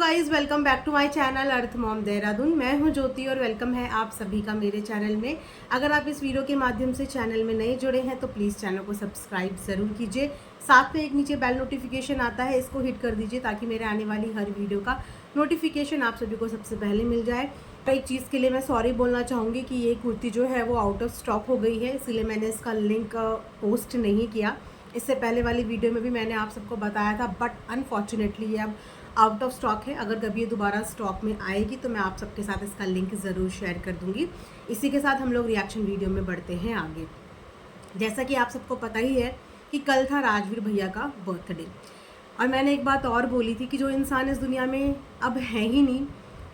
Guys, welcome back to my channel earth mom Dehradun. मैं हूं ज्योति और वेलकम है आप सभी का मेरे चैनल में। अगर आप इस वीडियो के माध्यम से चैनल में नए जुड़े हैं तो प्लीज़ चैनल को सब्सक्राइब ज़रूर कीजिए। साथ में एक नीचे बेल नोटिफिकेशन आता है, इसको हिट कर दीजिए ताकि मेरे आने वाली हर वीडियो का नोटिफिकेशन आप सभी को सबसे पहले मिल जाए। तो एक चीज़ के लिए मैं सॉरी बोलना चाहूँगी कि ये कुर्ती जो है वो आउट ऑफ स्टॉक हो गई है, इसीलिए मैंने इसका लिंक पोस्ट नहीं किया। इससे पहले वाली वीडियो में भी मैंने आप सबको बताया था, बट अनफॉर्चुनेटली ये अब आउट ऑफ स्टॉक है। अगर कभी ये दोबारा स्टॉक में आएगी तो मैं आप सबके साथ इसका लिंक ज़रूर शेयर कर दूंगी। इसी के साथ हम लोग रिएक्शन वीडियो में बढ़ते हैं आगे। जैसा कि आप सबको पता ही है कि कल था राजवीर भैया का बर्थडे, और मैंने एक बात और बोली थी कि जो इंसान इस दुनिया में अब है ही नहीं,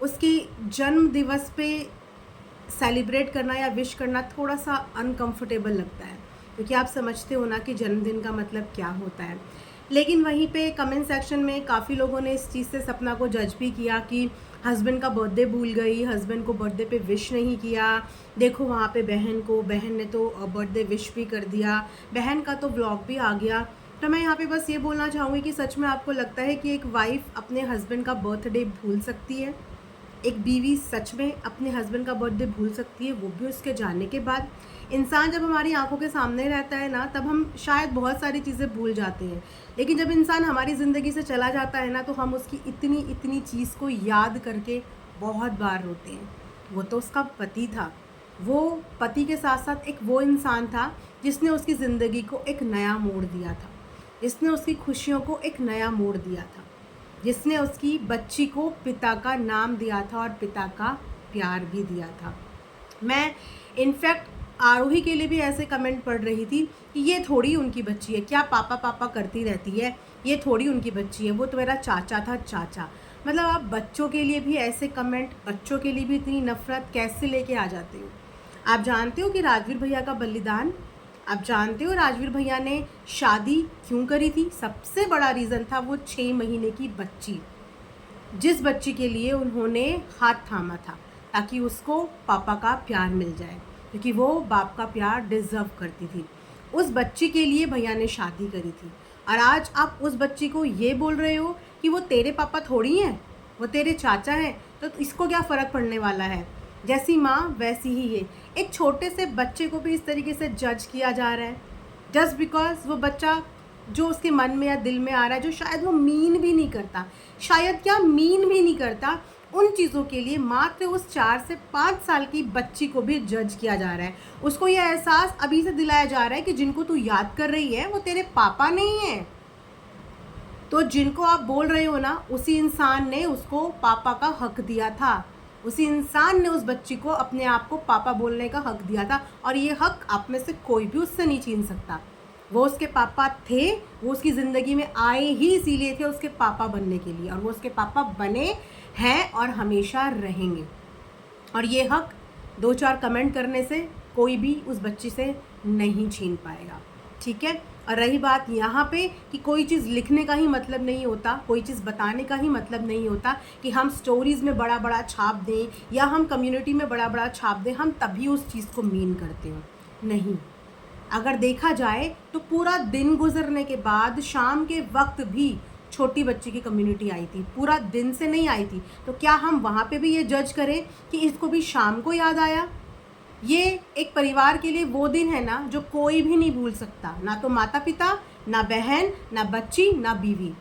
उसकी जन्म दिवस पे सेलिब्रेट करना या विश करना थोड़ा सा अनकंफर्टेबल लगता है, क्योंकि आप समझते हो ना कि जन्मदिन का मतलब क्या होता है। लेकिन वहीं पे कमेंट सेक्शन में काफ़ी लोगों ने इस चीज़ से सपना को जज भी किया कि हस्बैंड का बर्थडे भूल गई, हस्बैंड को बर्थडे पे विश नहीं किया। देखो वहाँ पे बहन ने तो बर्थडे विश भी कर दिया, बहन का तो व्लॉग भी आ गया। तो मैं यहाँ पे बस ये बोलना चाहूँगी कि सच में आपको लगता है कि एक वाइफ अपने हस्बैंड का बर्थडे भूल सकती है? एक बीवी सच में अपने हस्बैंड का बर्थडे भूल सकती है, वो भी उसके जाने के बाद? इंसान जब हमारी आंखों के सामने रहता है ना, तब हम शायद बहुत सारी चीज़ें भूल जाते हैं, लेकिन जब इंसान हमारी ज़िंदगी से चला जाता है ना, तो हम उसकी इतनी इतनी चीज़ को याद करके बहुत बार रोते हैं। वो तो उसका पति था, वो पति के साथ साथ एक वो इंसान था जिसने उसकी ज़िंदगी को एक नया मोड़ दिया था, जिसने उसकी खुशियों को एक नया मोड़ दिया था, जिसने उसकी बच्ची को पिता का नाम दिया था और पिता का प्यार भी दिया था। मैं इनफैक्ट आरोही के लिए भी ऐसे कमेंट पढ़ रही थी कि ये थोड़ी उनकी बच्ची है, क्या पापा पापा करती रहती है, ये थोड़ी उनकी बच्ची है, वो तो मेरा चाचा था चाचा। मतलब आप बच्चों के लिए भी ऐसे कमेंट, बच्चों के लिए भी इतनी नफरत कैसे लेके आ जाते हो? आप जानते हो कि राजवीर भैया का बलिदान, आप जानते हो राजवीर भैया ने शादी क्यों करी थी? सबसे बड़ा रीज़न था वो 6 महीने की बच्ची, जिस बच्ची के लिए उन्होंने हाथ थामा था ताकि उसको पापा का प्यार मिल जाए, क्योंकि वो बाप का प्यार डिज़र्व करती थी। उस बच्ची के लिए भैया ने शादी करी थी, और आज आप उस बच्ची को ये बोल रहे हो कि वो तेरे पापा थोड़ी हैं, वो तेरे चाचा हैं, तो इसको क्या फ़र्क पड़ने वाला है? जैसी माँ वैसी ही ये। एक छोटे से बच्चे को भी इस तरीके से जज किया जा रहा है, जस्ट बिकॉज वो बच्चा जो उसके मन में या दिल में आ रहा है, जो शायद वो मीन भी नहीं करता, शायद क्या मीन भी नहीं करता, उन चीज़ों के लिए मात्र उस 4 से 5 साल की बच्ची को भी जज किया जा रहा है। उसको यह एहसास अभी से दिलाया जा रहा है कि जिनको तू याद कर रही है वो तेरे पापा नहीं है। तो जिनको आप बोल रहे हो ना, उसी इंसान ने उसको पापा का हक दिया था, उसी इंसान ने उस बच्ची को अपने आप को पापा बोलने का हक दिया था, और ये हक आप में से कोई भी उससे नहीं छीन सकता। वो उसके पापा थे, वो उसकी ज़िंदगी में आए ही इसीलिए थे, उसके पापा बनने के लिए, और वो उसके पापा बने हैं और हमेशा रहेंगे। और ये हक 2-4 कमेंट करने से कोई भी उस बच्ची से नहीं छीन पाएगा, ठीक है? और रही बात यहाँ पे कि कोई चीज़ लिखने का ही मतलब नहीं होता, कोई चीज़ बताने का ही मतलब नहीं होता कि हम स्टोरीज़ में बड़ा बड़ा छाप दें या हम कम्युनिटी में बड़ा बड़ा छाप दें, हम तभी उस चीज़ को मीन करते हो। नहीं, अगर देखा जाए तो पूरा दिन गुजरने के बाद शाम के वक्त भी छोटी बच्ची की कम्युनिटी आई थी, पूरा दिन से नहीं आई थी, तो क्या हम वहाँ पे भी ये जज करें कि इसको भी शाम को याद आया? ये एक परिवार के लिए वो दिन है ना जो कोई भी नहीं भूल सकता, ना तो माता पिता, ना बहन, ना बच्ची, ना बीवी।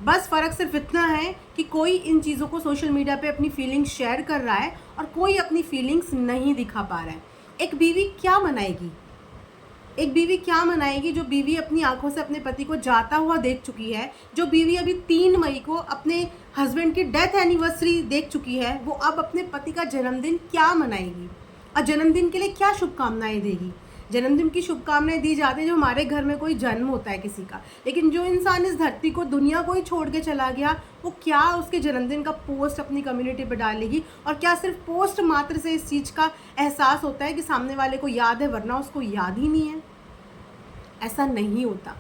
बस फ़र्क सिर्फ इतना है कि कोई इन चीज़ों को सोशल मीडिया पे अपनी फीलिंग्स शेयर कर रहा है और कोई अपनी फीलिंग्स नहीं दिखा पा रहा है। एक बीवी क्या मनाएगी? एक बीवी क्या मनाएगी जो बीवी अपनी आंखों से अपने पति को जाता हुआ देख चुकी है, जो बीवी अभी 3 मई को अपने हस्बैंड की डेथ एनिवर्सरी देख चुकी है, वो अब अपने पति का जन्मदिन क्या मनाएगी और जन्मदिन के लिए क्या शुभकामनाएं देगी? जन्मदिन की शुभकामनाएं दी जाती है जो हमारे घर में कोई जन्म होता है किसी का, लेकिन जो इंसान इस धरती को, दुनिया को ही छोड़ के चला गया, वो क्या उसके जन्मदिन का पोस्ट अपनी कम्युनिटी पे डालेगी? और क्या सिर्फ पोस्ट मात्र से इस चीज़ का एहसास होता है कि सामने वाले को याद है, वरना उसको याद ही नहीं है? ऐसा नहीं होता।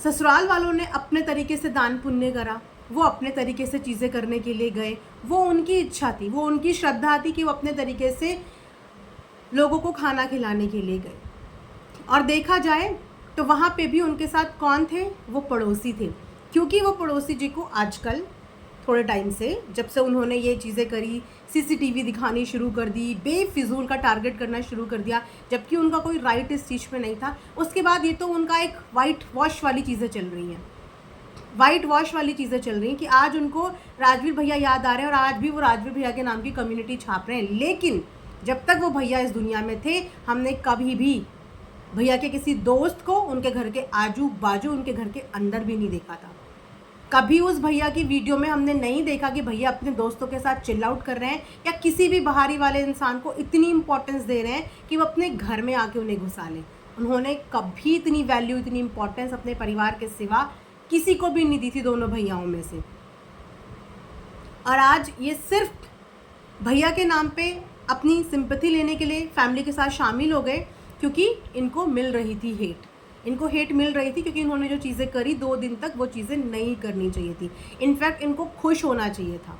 ससुराल वालों ने अपने तरीके से दान पुण्य करा, वो अपने तरीके से चीज़ें करने के लिए गए, वो उनकी इच्छा थी, वो उनकी श्रद्धा थी कि वो अपने तरीके से लोगों को खाना खिलाने के लिए गए। और देखा जाए तो वहाँ पे भी उनके साथ कौन थे? वो पड़ोसी थे, क्योंकि वो पड़ोसी जी को आजकल थोड़े टाइम से, जब से उन्होंने ये चीज़ें करी, सीसीटीवी दिखानी शुरू कर दी, बेफिजूल का टारगेट करना शुरू कर दिया, जबकि उनका कोई राइट इस चीज़ में नहीं था। उसके बाद ये तो उनका एक वाइट वॉश वाली चीज़ें चल रही हैं, वाइट वॉश वाली चीज़ें चल रही हैं कि आज उनको राजवीर भैया याद आ रहे हैं और आज भी वो राजवीर भैया के नाम की कम्युनिटी छाप रहे हैं। लेकिन जब तक वो भैया इस दुनिया में थे, हमने कभी भी भैया के किसी दोस्त को उनके घर के आजू बाजू, उनके घर के अंदर भी नहीं देखा था। कभी उस भैया की वीडियो में हमने नहीं देखा कि भैया अपने दोस्तों के साथ चिल आउट कर रहे हैं या किसी भी बाहरी वाले इंसान को इतनी इंपॉर्टेंस दे रहे हैं कि वो अपने घर में आके उन्हें घुसा लें। उन्होंने कभी इतनी वैल्यू, इतनी इंपॉर्टेंस अपने परिवार के सिवा किसी को भी नहीं दी थी, दोनों भैयाओं में से। और आज ये सिर्फ भैया के नाम पे अपनी सिंपैथी लेने के लिए फैमिली के साथ शामिल हो गए, क्योंकि इनको मिल रही थी हेट। इनको हेट मिल रही थी क्योंकि इन्होंने जो चीज़ें करी 2 दिन तक, वो चीज़ें नहीं करनी चाहिए थी। इनफैक्ट इनको खुश होना चाहिए था।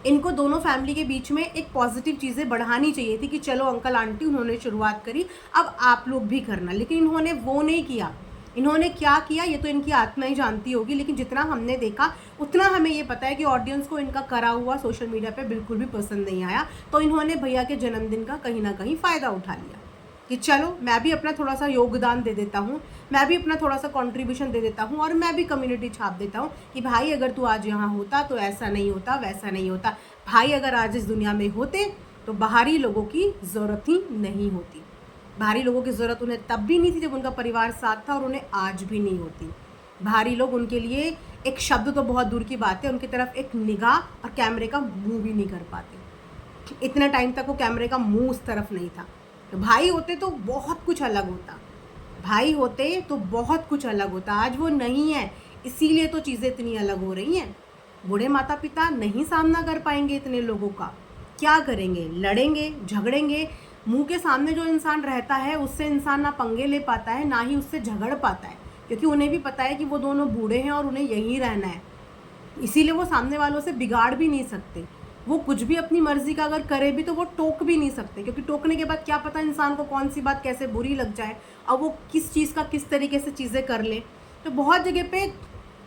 इनको दोनों फैमिली के बीच में एक पॉजिटिव चीज़ें बढ़ानी चाहिए थी कि चलो अंकल आंटी उन्होंने शुरुआत करी, अब आप लोग भी करना। लेकिन इन्होंने वो नहीं किया। इन्होंने क्या किया ये तो इनकी आत्मा ही जानती होगी, लेकिन जितना हमने देखा उतना हमें ये पता है कि ऑडियंस को इनका करा हुआ सोशल मीडिया पे बिल्कुल भी पसंद नहीं आया। तो इन्होंने भैया के जन्मदिन का कहीं ना कहीं फ़ायदा उठा लिया कि चलो मैं भी अपना थोड़ा सा योगदान दे देता हूँ, मैं भी अपना थोड़ा सा कंट्रीब्यूशन दे देता हूँ और मैं भी कम्युनिटी छाप देता हूँ कि भाई अगर तू आज यहाँ होता तो ऐसा नहीं होता, वैसा नहीं होता। भाई अगर आज इस दुनिया में होते तो बाहरी लोगों की ज़रूरत ही नहीं होती। बाहरी लोगों की ज़रूरत उन्हें तब भी नहीं थी जब उनका परिवार साथ था, और उन्हें आज भी नहीं होती। बाहरी लोग उनके लिए एक शब्द तो बहुत दूर की बात है, उनकी तरफ एक निगाह और कैमरे का मुँह भी नहीं कर पाते। इतना टाइम तक वो कैमरे का मुँह उस तरफ नहीं था। तो भाई होते तो बहुत कुछ अलग होता, भाई होते तो बहुत कुछ अलग होता। आज वो नहीं है, इसीलिए तो चीज़ें इतनी अलग हो रही हैं। बूढ़े माता पिता नहीं सामना कर पाएंगे इतने लोगों का, क्या करेंगे? लड़ेंगे, झगड़ेंगे। मुंह के सामने जो इंसान रहता है उससे इंसान ना पंगे ले पाता है, ना ही उससे झगड़ पाता है, क्योंकि उन्हें भी पता है कि वो दोनों बूढ़े हैं और उन्हें यहीं रहना है। इसीलिए वो सामने वालों से बिगाड़ भी नहीं सकते। वो कुछ भी अपनी मर्जी का अगर करे भी तो वो टोक भी नहीं सकते, क्योंकि टोकने के बाद क्या पता इंसान को कौन सी बात कैसे बुरी लग जाए और वो किस चीज़ का किस तरीके से चीज़ें कर ले। तो बहुत जगह पे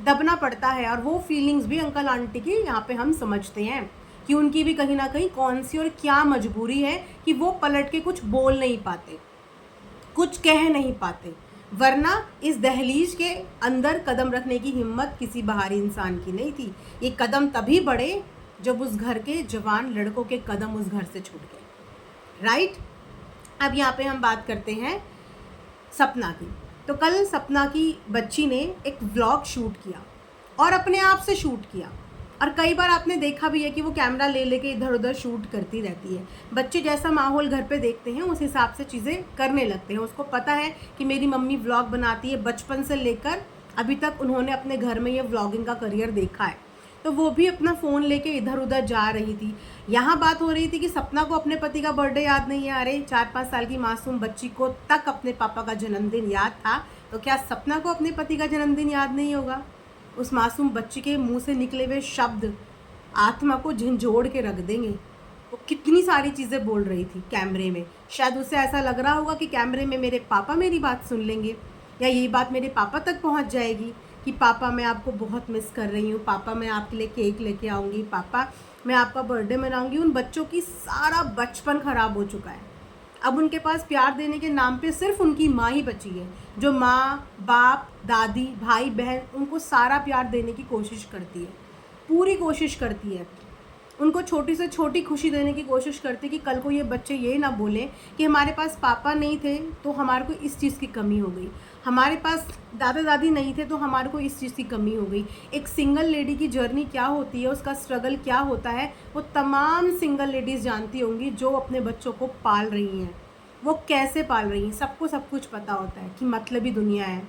दबना पड़ता है, और वो फीलिंग्स भी अंकल आंटी की यहाँ पे हम समझते हैं कि उनकी भी कहीं ना कहीं कौन सी और क्या मजबूरी है कि वो पलट के कुछ बोल नहीं पाते, कुछ कह नहीं पाते। वरना इस दहलीज के अंदर कदम रखने की हिम्मत किसी बाहरी इंसान की नहीं थी। ये कदम तभी बढ़े जब उस घर के जवान लड़कों के कदम उस घर से छूट गए। राइट। अब यहाँ पे हम बात करते हैं सपना की। तो कल सपना की बच्ची ने एक व्लॉग शूट किया और अपने आप से शूट किया, और कई बार आपने देखा भी है कि वो कैमरा ले लेके इधर उधर शूट करती रहती है। बच्चे जैसा माहौल घर पे देखते हैं उस हिसाब से चीज़ें करने लगते हैं। उसको पता है कि मेरी मम्मी व्लॉग बनाती है, बचपन से लेकर अभी तक उन्होंने अपने घर में ये व्लॉगिंग का करियर देखा है। तो वो भी अपना फ़ोन लेके इधर उधर जा रही थी। यहाँ बात हो रही थी कि सपना को अपने पति का बर्थडे याद नहीं है। अरे 4-5 साल की मासूम बच्ची को तक अपने पापा का जन्मदिन याद था, तो क्या सपना को अपने पति का जन्मदिन याद नहीं होगा? उस मासूम बच्ची के मुंह से निकले हुए शब्द आत्मा को झंझोड़ के रख देंगे। वो कितनी सारी चीज़ें बोल रही थी कैमरे में। शायद उसे ऐसा लग रहा होगा कि कैमरे में मेरे पापा मेरी बात सुन लेंगे, या यही बात मेरे पापा तक पहुंच जाएगी कि पापा मैं आपको बहुत मिस कर रही हूँ, पापा मैं आपके लिए केक लेके आऊँगी, पापा मैं आपका बर्थडे मनाऊँगी। उन बच्चों की सारा बचपन ख़राब हो चुका है। अब उनके पास प्यार देने के नाम पे सिर्फ उनकी माँ ही बची है, जो माँ बाप दादी भाई बहन उनको सारा प्यार देने की कोशिश करती है, पूरी कोशिश करती है। उनको छोटी से छोटी खुशी देने की कोशिश करती है कि कल को ये बच्चे ये ना बोलें कि हमारे पास पापा नहीं थे तो हमारे को इस चीज़ की कमी हो गई, हमारे पास दादा दादी नहीं थे तो हमारे को इस चीज़ की कमी हो गई। एक सिंगल लेडी की जर्नी क्या होती है, उसका स्ट्रगल क्या होता है, वो तमाम सिंगल लेडीज़ जानती होंगी जो अपने बच्चों को पाल रही हैं। वो कैसे पाल रही हैं सबको सब कुछ पता होता है कि मतलबी दुनिया है,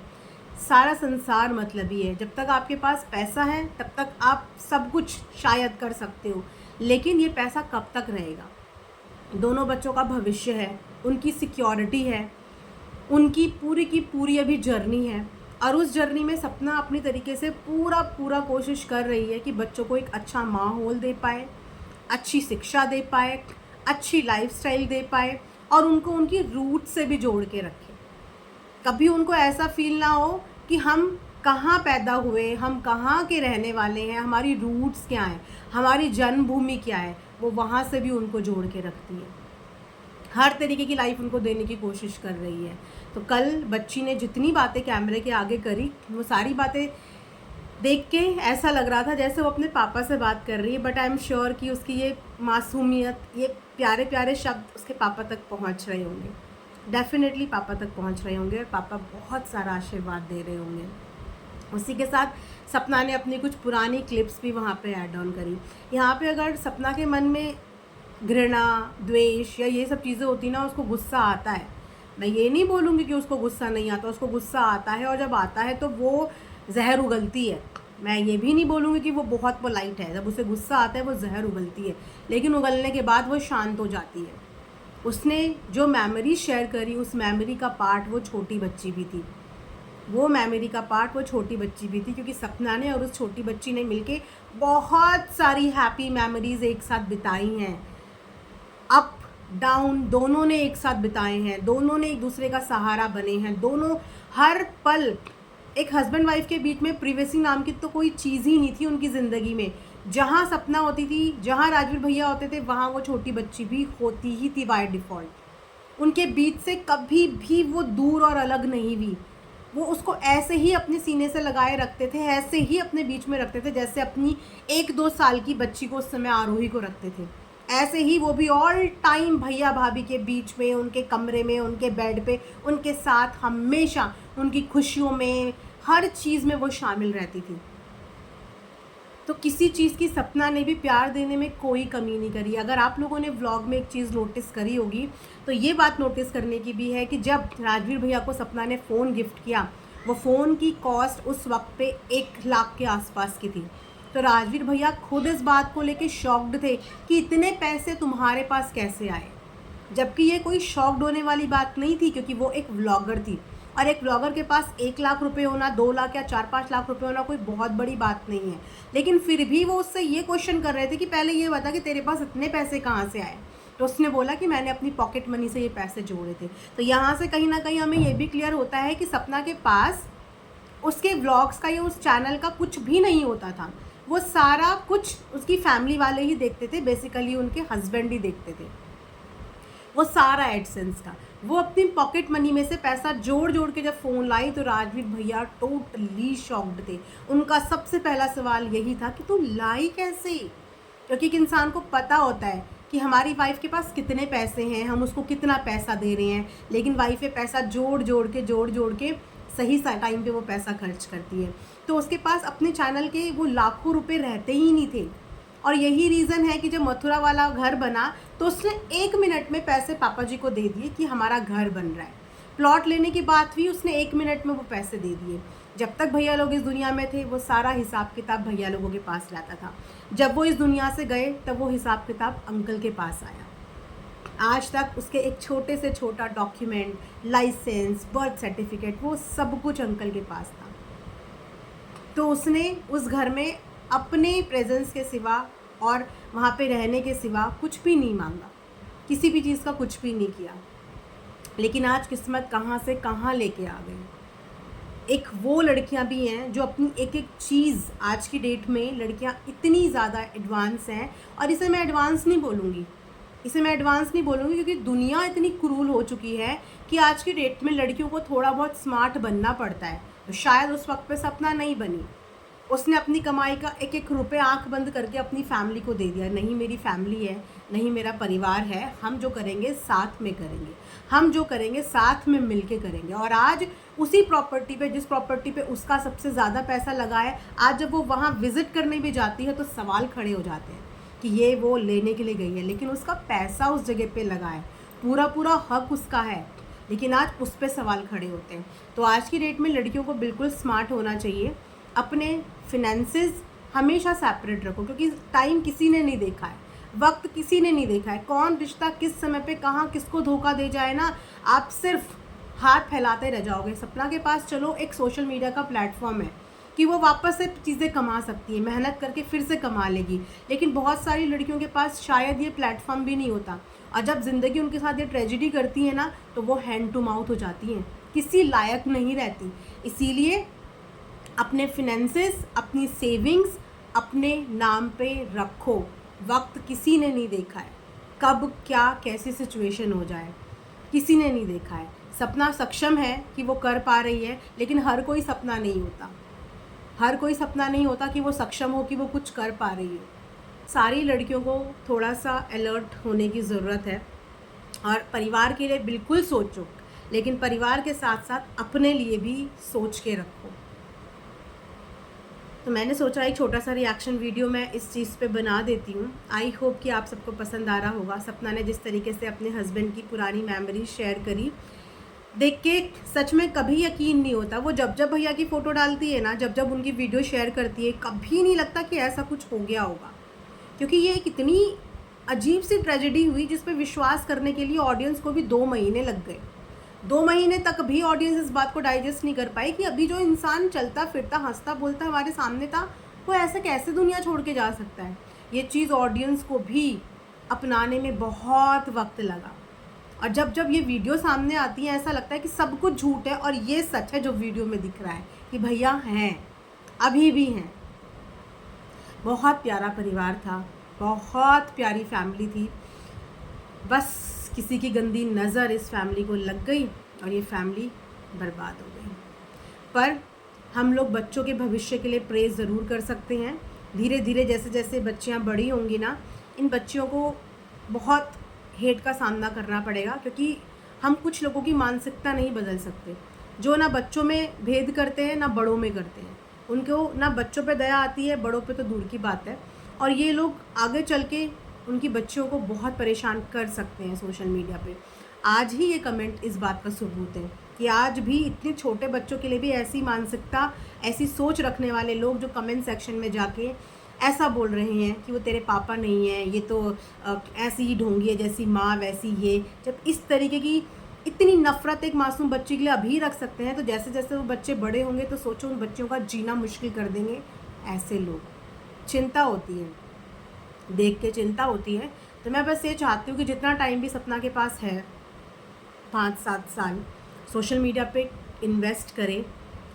सारा संसार मतलबी है। जब तक आपके पास पैसा है तब तक आप सब कुछ शायद कर सकते हो, लेकिन ये पैसा कब तक रहेगा? दोनों बच्चों का भविष्य है, उनकी सिक्योरिटी है, उनकी पूरी की पूरी अभी जर्नी है, और उस जर्नी में सपना अपनी तरीके से पूरा कोशिश कर रही है कि बच्चों को एक अच्छा माहौल दे पाए, अच्छी शिक्षा दे पाए, अच्छी लाइफस्टाइल दे पाए, और उनको उनकी रूट से भी जोड़ के रखे। कभी उनको ऐसा फील ना हो कि हम कहाँ पैदा हुए, हम कहाँ के रहने वाले हैं, हमारी रूट्स क्या हैं, हमारी जन्मभूमि क्या है, वो वहाँ से भी उनको जोड़ के रखती है। हर तरीके की लाइफ उनको देने की कोशिश कर रही है। तो कल बच्ची ने जितनी बातें कैमरे के आगे करी, वो सारी बातें देख के ऐसा लग रहा था जैसे वो अपने पापा से बात कर रही है। बट आई एम श्योर कि उसकी ये मासूमियत, ये प्यारे प्यारे शब्द उसके पापा तक पहुंच रहे होंगे, डेफिनेटली पापा तक पहुंच रहे होंगे और पापा बहुत सारा आशीर्वाद दे रहे होंगे। उसी के साथ सपना ने अपनी कुछ पुरानी क्लिप्स भी वहाँ पे ऐड ऑन करी। यहाँ पे अगर सपना के मन में घृणा, द्वेष या ये सब चीज़ें होती ना, उसको गुस्सा आता है। मैं ये नहीं बोलूँगी कि उसको गुस्सा नहीं आता, उसको गुस्सा आता है, और जब आता है तो वो जहर उगलती है। मैं ये भी नहीं बोलूँगी कि वो बहुत पोलाइट है, जब उसे गुस्सा आता है वो जहर उगलती है, लेकिन उगलने के बाद वो शांत हो जाती है। उसने जो मेमोरी शेयर करी, उस मेमोरी का पार्ट वो छोटी बच्ची भी थी, वो मेमोरी का पार्ट वो छोटी बच्ची भी थी, क्योंकि सपना ने और उस छोटी बच्ची ने मिलके बहुत सारी हैप्पी मेमोरीज एक साथ बिताई हैं। अप डाउन दोनों ने एक साथ बिताए हैं, दोनों ने एक दूसरे का सहारा बने हैं, दोनों हर पल, एक हस्बैंड वाइफ के बीच में प्रिवेसी नाम की तो कोई चीज़ ही नहीं थी उनकी ज़िंदगी में। जहाँ सपना होती थी, जहाँ राजवीर भैया होते थे, वहाँ वो छोटी बच्ची भी होती ही थी बाय डिफ़ॉल्ट। उनके बीच से कभी भी वो दूर और अलग नहीं हुई। वो उसको ऐसे ही अपने सीने से लगाए रखते थे, ऐसे ही अपने बीच में रखते थे जैसे अपनी 1-2 साल की बच्ची को उस समय आरोही को रखते थे। ऐसे ही वो भी ऑल टाइम भैया भाभी के बीच में, उनके कमरे में, उनके बेड पे, उनके साथ हमेशा, उनकी खुशियों में, हर चीज़ में वो शामिल रहती थी। तो किसी चीज़ की सपना ने भी प्यार देने में कोई कमी नहीं करी। अगर आप लोगों ने व्लॉग में एक चीज़ नोटिस करी होगी तो ये बात नोटिस करने की भी है कि जब राजवीर भैया को सपना ने फ़ोन गिफ्ट किया, वो फ़ोन की कॉस्ट उस वक्त पे 1 लाख के आसपास की थी। तो राजवीर भैया खुद इस बात को लेके शॉक्ड थे कि इतने पैसे तुम्हारे पास कैसे आए, जबकि ये कोई शॉक्ड होने वाली बात नहीं थी, क्योंकि वो एक व्लॉगर थी और एक व्लॉगर के पास 1 लाख रुपए होना, 2 लाख या 4-5 लाख रुपए होना कोई बहुत बड़ी बात नहीं है। लेकिन फिर भी वो उससे ये क्वेश्चन कर रहे थे कि पहले ये बता कि तेरे पास इतने पैसे कहाँ से आए। तो उसने बोला कि मैंने अपनी पॉकेट मनी से ये पैसे जोड़े थे। तो यहाँ से कहीं ना कहीं हमें ये भी क्लियर होता है कि सपना के पास उसके व्लॉग्स का या उस चैनल का कुछ भी नहीं होता था। वो सारा कुछ उसकी फैमिली वाले ही देखते थे, बेसिकली उनके हस्बैंड ही देखते थे वो सारा एडसेंस का। वो अपनी पॉकेट मनी में से पैसा जोड़ जोड़ के जब फ़ोन लाई तो राजवीर भैया टोटली शॉक्ड थे। उनका सबसे पहला सवाल यही था कि तू लाई कैसे, क्योंकि एक इंसान को पता होता है कि हमारी वाइफ के पास कितने पैसे हैं, हम उसको कितना पैसा दे रहे हैं, लेकिन वाइफ ये पैसा जोड़ जोड़ के सही टाइम पे वो पैसा खर्च करती है। तो उसके पास अपने चैनल के वो लाखों रुपए रहते ही नहीं थे। और यही रीज़न है कि जब मथुरा वाला घर बना तो उसने 1 मिनट में पैसे पापा जी को दे दिए कि हमारा घर बन रहा है। प्लॉट लेने की बात हुई, उसने 1 मिनट में वो पैसे दे दिए। जब तक भैया लोग इस दुनिया में थे वो सारा हिसाब किताब भैया लोगों के पास रहता था। जब वो इस दुनिया से गए तब वो हिसाब किताब अंकल के पास आया। आज तक उसके एक छोटे से छोटा डॉक्यूमेंट, लाइसेंस, बर्थ सर्टिफिकेट, वो सब कुछ अंकल के पास था। तो उसने उस घर में अपने प्रेजेंस के सिवा और वहाँ पे रहने के सिवा कुछ भी नहीं मांगा, किसी भी चीज़ का कुछ भी नहीं किया। लेकिन आज किस्मत कहाँ से कहाँ लेके आ गई। एक वो लड़कियाँ भी हैं जो अपनी एक एक चीज़, आज की डेट में लड़कियाँ इतनी ज़्यादा एडवांस हैं, और इसे मैं एडवांस नहीं बोलूँगी, क्योंकि दुनिया इतनी क्रूल हो चुकी है कि आज की डेट में लड़कियों को थोड़ा बहुत स्मार्ट बनना पड़ता है। तो शायद उस वक्त पे सपना नहीं बनी, उसने अपनी कमाई का एक एक रुपये आंख बंद करके अपनी फैमिली को दे दिया। नहीं मेरी फैमिली है, नहीं मेरा परिवार है, हम जो करेंगे साथ में करेंगे, हम जो करेंगे साथ में मिल के करेंगे। और आज उसी प्रॉपर्टी पे, जिस प्रॉपर्टी पे उसका सबसे ज़्यादा पैसा लगा है, आज जब वो वहाँ विज़िट करने भी जाती है तो सवाल खड़े हो जाते हैं कि ये वो लेने के लिए गई है, लेकिन उसका पैसा उस जगह पे लगा है, पूरा हक उसका है, लेकिन आज उस पर सवाल खड़े होते हैं। तो आज की डेट में लड़कियों को बिल्कुल स्मार्ट होना चाहिए। अपने फिनेंसेस हमेशा सेपरेट रखो, क्योंकि टाइम किसी ने नहीं देखा है, वक्त किसी ने नहीं देखा है, कौन रिश्ता किस समय पे कहाँ किसको धोखा दे जाए ना, आप सिर्फ हाथ फैलाते रह जाओगे। सपना के पास चलो एक सोशल मीडिया का प्लेटफॉर्म है कि वो वापस से चीज़ें कमा सकती है, मेहनत करके फिर से कमा लेगी, लेकिन बहुत सारी लड़कियों के पास शायद ये प्लेटफॉर्म भी नहीं होता। और जब ज़िंदगी उनके साथ ये ट्रेजिडी करती है ना, तो वो हैंड टू माउथ हो जाती हैं, किसी लायक नहीं रहती। इसीलिए अपने फिनेंसेस, अपनी सेविंग्स अपने नाम पे रखो। वक्त किसी ने नहीं देखा है, कब क्या कैसी सिचुएशन हो जाए किसी ने नहीं देखा है। सपना सक्षम है कि वो कर पा रही है, लेकिन हर कोई सपना नहीं होता, हर कोई सपना नहीं होता कि वो सक्षम हो, कि वो कुछ कर पा रही है। सारी लड़कियों को थोड़ा सा अलर्ट होने की ज़रूरत है, और परिवार के लिए बिल्कुल सोचो, लेकिन परिवार के साथ साथ अपने लिए भी सोच के रखो। तो मैंने सोचा एक छोटा सा रिएक्शन वीडियो मैं इस चीज़ पे बना देती हूँ। आई होप कि आप सबको पसंद आ रहा होगा। सपना ने जिस तरीके से अपने हस्बैंड की पुरानी मेमोरीज शेयर करी, देख के सच में कभी यकीन नहीं होता। वो जब जब भैया की फ़ोटो डालती है ना, जब जब उनकी वीडियो शेयर करती है, कभी नहीं लगता कि ऐसा कुछ हो गया होगा, क्योंकि ये एक इतनी अजीब सी ट्रेजेडी हुई जिस पे विश्वास करने के लिए ऑडियंस को भी 2 महीने लग गए। 2 महीने तक भी ऑडियंस इस बात को डाइजेस्ट नहीं कर पाई कि अभी जो इंसान चलता फिरता हंसता बोलता हमारे सामने था, वो ऐसे कैसे दुनिया छोड़ के जा सकता है। ये चीज़ ऑडियंस को भी अपनाने में बहुत वक्त लगा, और जब जब ये वीडियो सामने आती है ऐसा लगता है कि सब कुछ झूठ है और ये सच है जो वीडियो में दिख रहा है कि भैया हैं, अभी भी हैं। बहुत प्यारा परिवार था, बहुत प्यारी फैमिली थी, बस किसी की गंदी नज़र इस फैमिली को लग गई और ये फैमिली बर्बाद हो गई। पर हम लोग बच्चों के भविष्य के लिए प्रे ज़रूर कर सकते हैं। धीरे धीरे जैसे जैसे बच्चियाँ बड़ी होंगी ना, इन बच्चियों को बहुत हेट का सामना करना पड़ेगा, क्योंकि हम कुछ लोगों की मानसिकता नहीं बदल सकते। जो ना बच्चों में भेद करते हैं ना बड़ों में करते हैं, उनको ना बच्चों पे दया आती है, बड़ों पे तो दूर की बात है। और ये लोग आगे चल के उनकी बच्चियों को बहुत परेशान कर सकते हैं सोशल मीडिया पे। आज ही ये कमेंट इस बात का सबूत है कि आज भी इतने छोटे बच्चों के लिए भी ऐसी मानसिकता, ऐसी सोच रखने वाले लोग जो कमेंट सेक्शन में जाके ऐसा बोल रहे हैं कि वो तेरे पापा नहीं है, ये तो ऐसी ही ढोंगी है, जैसी माँ वैसी ये। जब इस तरीके की इतनी नफ़रत एक मासूम बच्चे के लिए अभी रख सकते हैं, तो जैसे जैसे वो बच्चे बड़े होंगे तो सोचो उन बच्चों का जीना मुश्किल कर देंगे ऐसे लोग। चिंता होती है, देख के चिंता होती है। तो मैं बस ये चाहती हूँ कि जितना टाइम भी सपना के पास है, 5-7 साल, सोशल मीडिया पे इन्वेस्ट करें,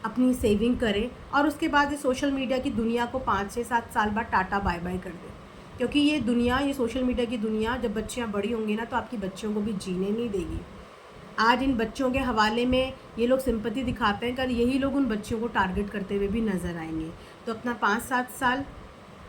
अपनी सेविंग करें, और उसके बाद ये सोशल मीडिया की दुनिया को 5 से 7 साल बाद टाटा बाय बाय कर दें। क्योंकि ये दुनिया, ये सोशल मीडिया की दुनिया जब बच्चियाँ बड़ी होंगी ना, तो आपकी बच्चियों को भी जीने नहीं देगी। आज इन बच्चों के हवाले में ये लोग सिंपैथी दिखाते हैं, कल यही लोग उन बच्चियों को टारगेट करते हुए भी नज़र आएंगे। तो अपना 5-7 साल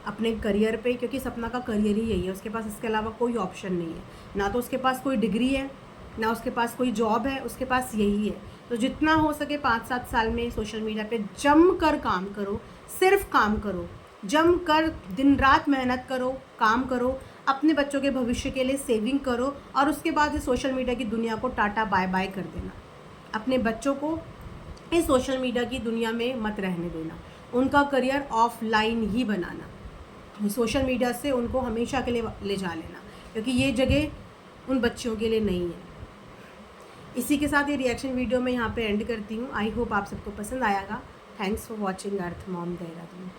अपने करियर पे, क्योंकि सपना का करियर ही यही है, उसके पास इसके अलावा कोई ऑप्शन नहीं है। ना तो उसके पास कोई डिग्री है, ना उसके पास कोई जॉब है, उसके पास यही है। तो जितना हो सके 5-7 साल में सोशल मीडिया पे जम कर काम करो, सिर्फ काम करो, जम कर दिन रात मेहनत करो, काम करो, अपने बच्चों के भविष्य के लिए सेविंग करो, और उसके बाद इस सोशल मीडिया की दुनिया को टाटा बाय बाय कर देना। अपने बच्चों को इस सोशल मीडिया की दुनिया में मत रहने देना, उनका करियर ऑफलाइन ही बनाना। सोशल मीडिया से उनको हमेशा के लिए ले जा लेना, क्योंकि ये जगह उन बच्चियों के लिए नहीं है। इसी के साथ ये रिएक्शन वीडियो मैं यहाँ पे एंड करती हूँ। आई होप आप सबको पसंद आएगा। Thanks for watching earth mom Dehradun.